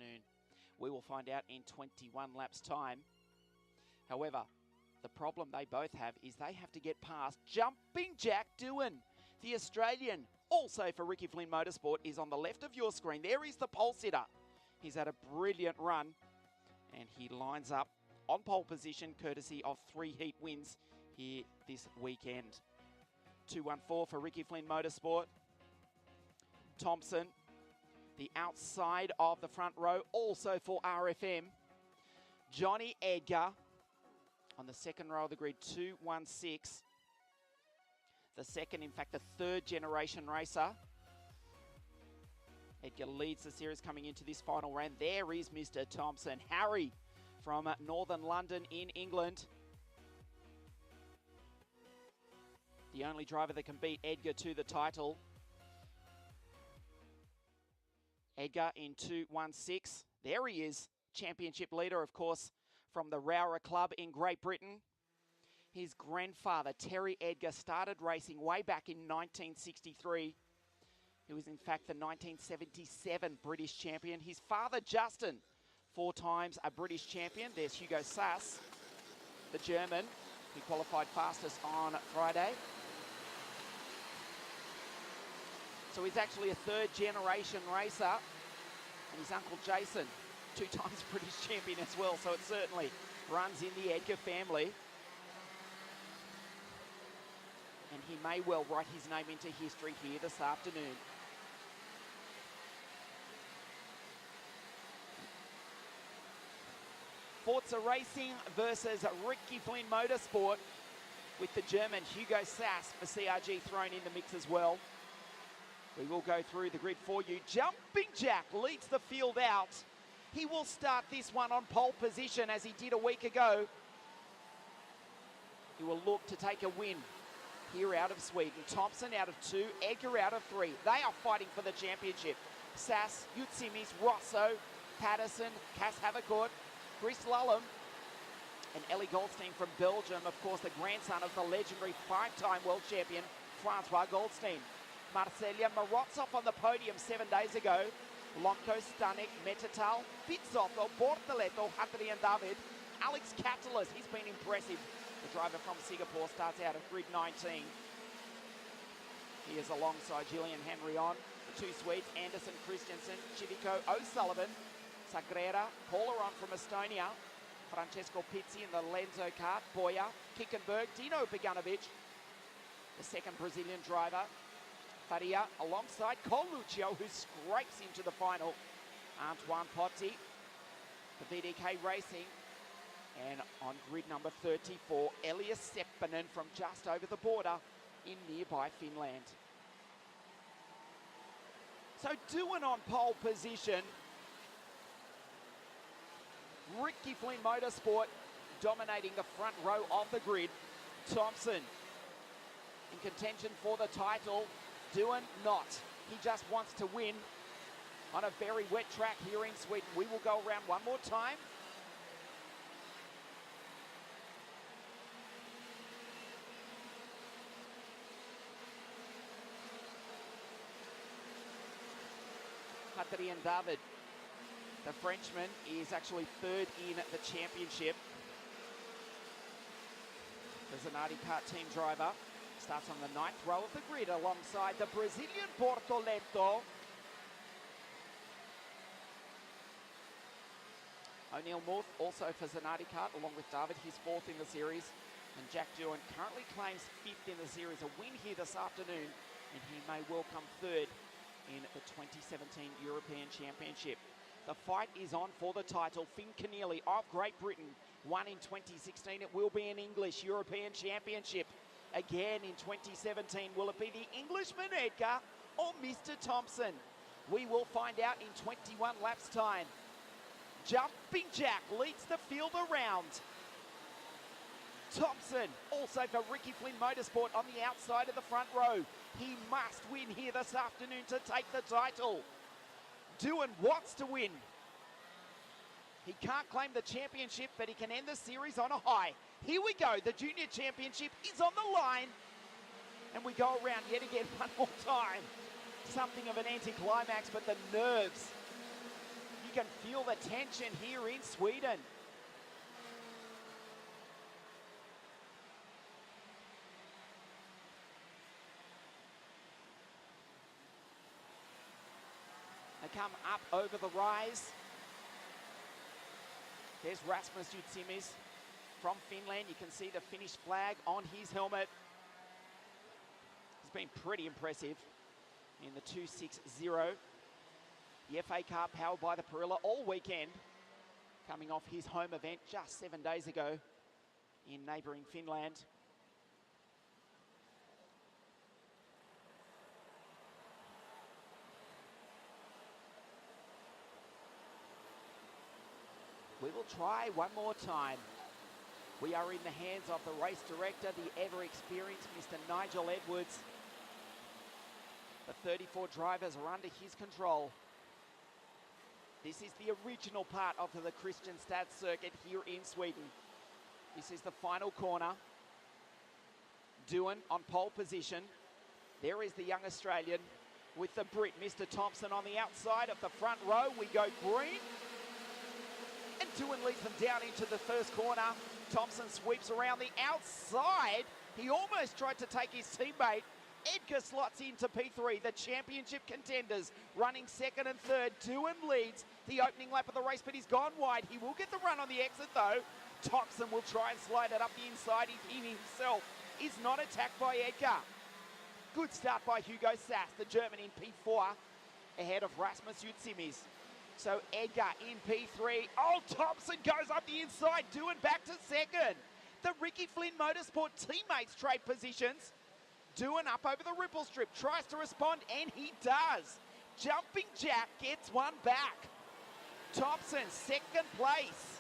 afternoon. We will find out in 21 laps time. However, the problem they both have is they have to get past Jumping Jack Doohan. The Australian, also for Ricky Flynn Motorsport, is on the left of your screen. There is the pole sitter. He's had a brilliant run and he lines up on pole position courtesy of 3 heat wins here this weekend. 214 for Ricky Flynn Motorsport. Thompson, the outside of the front row, also for RFM. Johnny Edgar on the second row of the grid, 216. The second, in fact, the third generation racer. Edgar leads the series coming into this final round. There is Mr. Thompson. Harry from Northern London in England. The only driver that can beat Edgar to the title. Edgar in 216. There he is. Championship leader, of course, from the Rowra Club in Great Britain. His grandfather, Terry Edgar, started racing way back in 1963. He was, in fact, the 1977 British champion. His father, Justin, 4 times a British champion. There's Hugo Sass, the German, who qualified fastest on Friday. So he's actually a 3rd generation racer. And his uncle Jason, 2 times British champion as well. So it certainly runs in the Edgar family. And he may well write his name into history here this afternoon. Forza Racing versus Ricky Flynn Motorsport, with the German Hugo Sass for CRG thrown in the mix as well. We will go through the grid for you. Jumping Jack leads the field out. He will start this one on pole position as he did a week ago. He will look to take a win here out of Sweden. Thompson out of 2, Edgar out of 3. They are fighting for the championship. Sass, Joutsimies, Rosso, Patterson, Cass Havercourt, Chris Lullum, and Ellie Goldstein from Belgium, of course, the grandson of the legendary 5-time world champion, Francois Goldstein. Marcelia Marotzov on the podium 7 days ago. Lomko, Stanek, Metatal, Pizzotto, Bortoletto, Hadrian David, Alex Catalyst. He's been impressive. The driver from Singapore starts out at grid 19. He is alongside Gillian Henry on. The 2 Swedes, Anderson, Christensen, Civico, O'Sullivan, Sagrera, Paula on from Estonia, Francesco Pizzi in the Lenzo kart, Boya, Kickenberg, Dino Beganovic, the second Brazilian driver, Faria alongside Coluccio, who scrapes into the final, Antoine Potti, the VDK Racing, and on grid number 34, Elias Seppänen from just over the border in nearby Finland. So Doohan on pole position. Ricky Flynn Motorsport dominating the front row of the grid. Thompson in contention for the title. Doohan not. He just wants to win on a very wet track here in Sweden. We will go around one more time. Hadrian David, the Frenchman, is actually 3rd in the championship. The Zanardi kart team driver starts on the 9th row of the grid alongside the Brazilian Bortoletto. O'Neill Muth also for Zanardi kart along with David, his 4th in the series. And Jack Doohan currently claims 5th in the series. A win here this afternoon and he may well come 3rd in the 2017 European Championship. The fight is on for the title. Finn Keneally of Great Britain won in 2016. It will be an English European Championship again in 2017. Will it be the Englishman Edgar or Mr. Thompson? We will find out in 21 laps time. Jumping Jack leads the field around. Thompson, also for Ricky Flynn Motorsport on the outside of the front row. He must win here this afternoon to take the title. Doohan wants to win. He can't claim the championship, but he can end the series on a high. Here we go. The Junior Championship is on the line. And we go around yet again one more time. Something of an anticlimax, but the nerves. can feel the tension here in Sweden. They come up over the rise. There's Rasmus Joutsimies from Finland. You can see the Finnish flag on his helmet. He's been pretty impressive in the 2.60. The FA Cup powered by the Perilla all weekend, coming off his home event just 7 days ago in neighbouring Finland. We will try one more time. We are in the hands of the race director, the ever-experienced Mr. Nigel Edwards. The 34 drivers are under his control. This is the original part of the Kristianstad circuit here in Sweden. This is the final corner. Doohan on pole position. There is the young Australian with the Brit, Mr. Thompson, on the outside of the front row. We go green. And Doohan leads them down into the first corner. Thompson sweeps around the outside. He almost tried to take his teammate. Edgar slots into P3, the championship contenders, running second and third. Doohan leads the opening lap of the race, but he's gone wide. He will get the run on the exit, though. Thompson will try and slide it up the inside. He himself is not attacked by Edgar. Good start by Hugo Sass, the German, in P4, ahead of Rasmus Joutsimies. So Edgar in P3. Oh, Thompson goes up the inside. Doohan back to second. The Ricky Flynn Motorsport teammates trade positions. Doohan up over the ripple strip, tries to respond, and he does. Jumping Jack gets one back. Thompson, second place.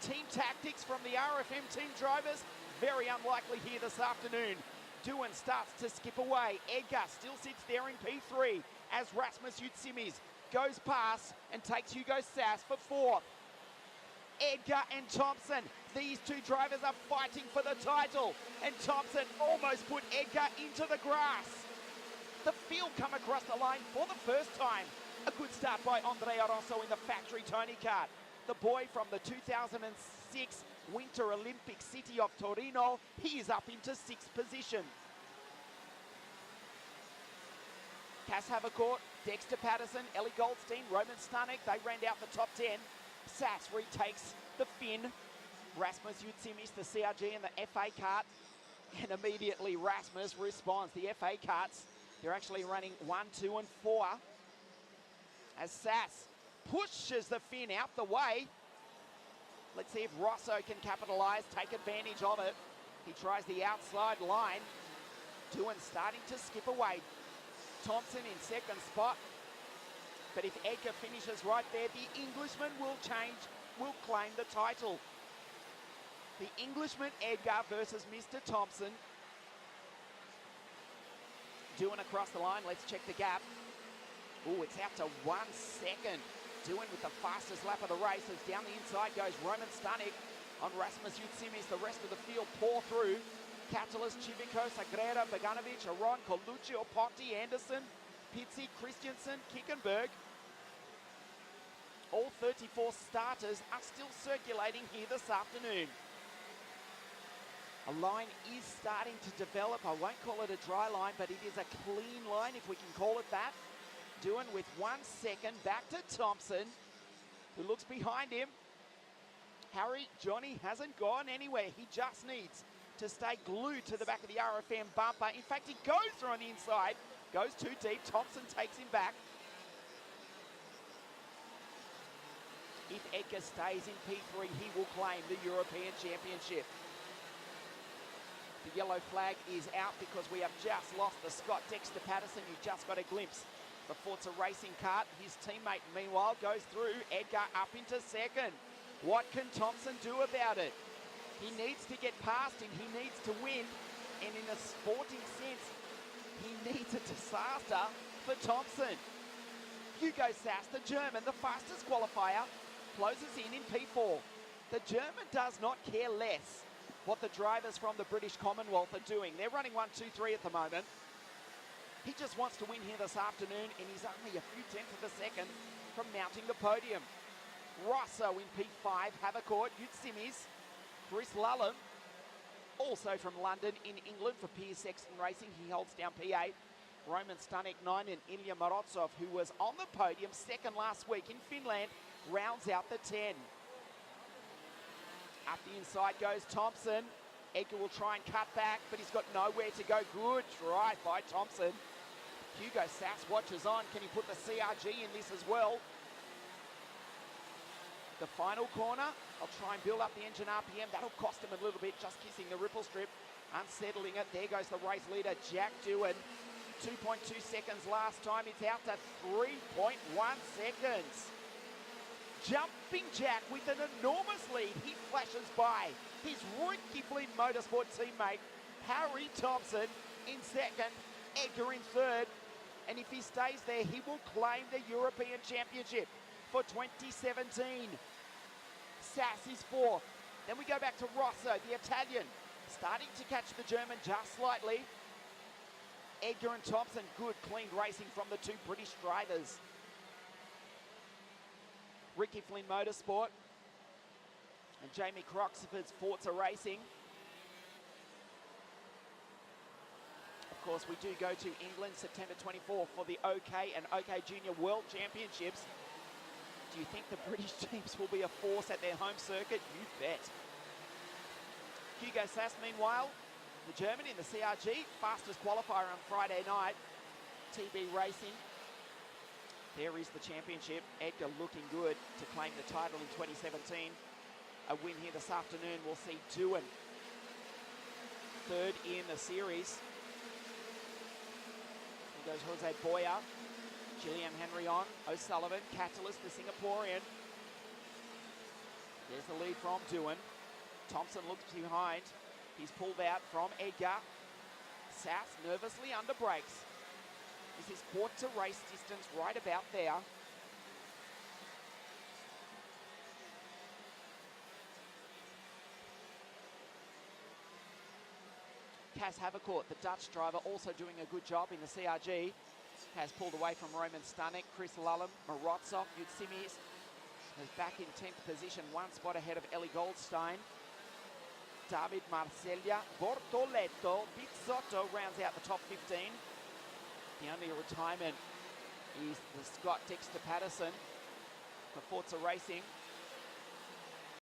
Team tactics from the RFM team drivers, very unlikely here this afternoon. Doohan starts to skip away. Edgar still sits there in P3 as Rasmus Joutsimies goes past and takes Hugo Sass for fourth. Edgar and Thompson, these two drivers are fighting for the title, and Thompson almost put Edgar into the grass. The field come across the line for the first time. A good start by Andrea Rosso in the factory Tony kart. The boy from the 2006 Winter Olympic city of Torino, he is up into sixth position. Cass Havercourt, Dexter Patterson, Ellie Goldstein, Roman Stanek, they round out the top 10. Sass retakes the Finn. Rasmus Joutsimies, the CRG and the FA kart. And immediately Rasmus responds. The FA karts, they're actually running 1, 2 and 4. As Sass pushes the Finn out the way. Let's see if Rosso can capitalise, take advantage of it. He tries the outside line. Doohan starting to skip away. Thompson in second spot. But if Edgar finishes right there, the Englishman will claim the title. The Englishman Edgar versus Mr. Thompson. Doohan across the line, let's check the gap. Oh, it's out to 1 second. Doohan with the fastest lap of the race as down the inside goes Roman Stanek on Rasmus Joutsimies. The rest of the field pour through. Catalyst, Chivico, Sagrera, Beganovic, Aron, Colucci, Opotti, Anderson, Pizzi, Christensen, Kickenberg. All 34 starters are still circulating here this afternoon. A line is starting to develop. I won't call it a dry line, but it is a clean line, if we can call it that. Doohan with 1 second, back to Thompson, who looks behind him. Harry, Johnny hasn't gone anywhere. He just needs to stay glued to the back of the RFM bumper. In fact, he goes through on the inside, goes too deep. Thompson takes him back. If Edgar stays in P3, he will claim the European Championship. The yellow flag is out because we have just lost the Scott Dexter Patterson. You just got a glimpse. The Forza Racing kart, his teammate, meanwhile, goes through. Edgar up into second. What can Thompson do about it? He needs to get past him. He needs to win. And in a sporting sense, he needs a disaster for Thompson. Hugo Sass, the German, the fastest qualifier, closes in P4. The German does not care less what the drivers from the British Commonwealth are doing. They're running 1, 2, 3 at the moment. He just wants to win here this afternoon, and he's only a few tenths of a second from mounting the podium. Rosso in P5, Havercourt, Joutsimies, Chris Lullum, also from London in England for Piers Sexton Racing. He holds down P8. Roman Stanek 9 and Ilya Morotsov, who was on the podium second last week in Finland, rounds out the 10. Up the inside goes Thompson. Edgar will try and cut back, but he's got nowhere to go. Good drive by Thompson. Hugo Sass watches on. Can he put the CRG in this as well? The final corner, I'll try and build up the engine RPM. That'll cost him a little bit, just kissing the ripple strip, unsettling it. There goes the race leader, Jack Doohan. 2.2 seconds last time. It's out to 3.1 seconds. Jumping Jack with an enormous lead. He flashes by his Rookie Fleet Motorsport teammate, Harry Thompson, in second, Edgar in third. And if he stays there, he will claim the European Championship for 2017. Sass is fourth. Then we go back to Rosso, the Italian, starting to catch the German just slightly. Edgar and Thompson, good clean racing from the two British drivers. Ricky Flynn Motorsport and Jamie Croxford's Forza Racing. Of course, we do go to England September 24 for the OK and OK Junior World Championships. Do you think the British teams will be a force at their home circuit? You bet. Hugo Sass, meanwhile, the German in the CRG, fastest qualifier on Friday night. TB Racing. There is the championship. Edgar looking good to claim the title in 2017. A win here this afternoon. We'll see Doohan third in the series. Here goes Jose Boyer. Gillian Henry on. O'Sullivan, Catalyst, the Singaporean. There's the lead from Doohan. Thompson looks behind. He's pulled out from Edgar. Sass nervously under brakes. This is quarter race distance right about there. Cas Havercourt, the Dutch driver, also doing a good job in the CRG. Has pulled away from Roman Stanek. Chris Lullum, Morotsov, Joutsimies is back in 10th position, one spot ahead of Ellie Goldstein. David Marcella, Bortoletto, Bizzotto rounds out the top 15. The only retirement is the Scott Dexter Patterson for Forza Racing.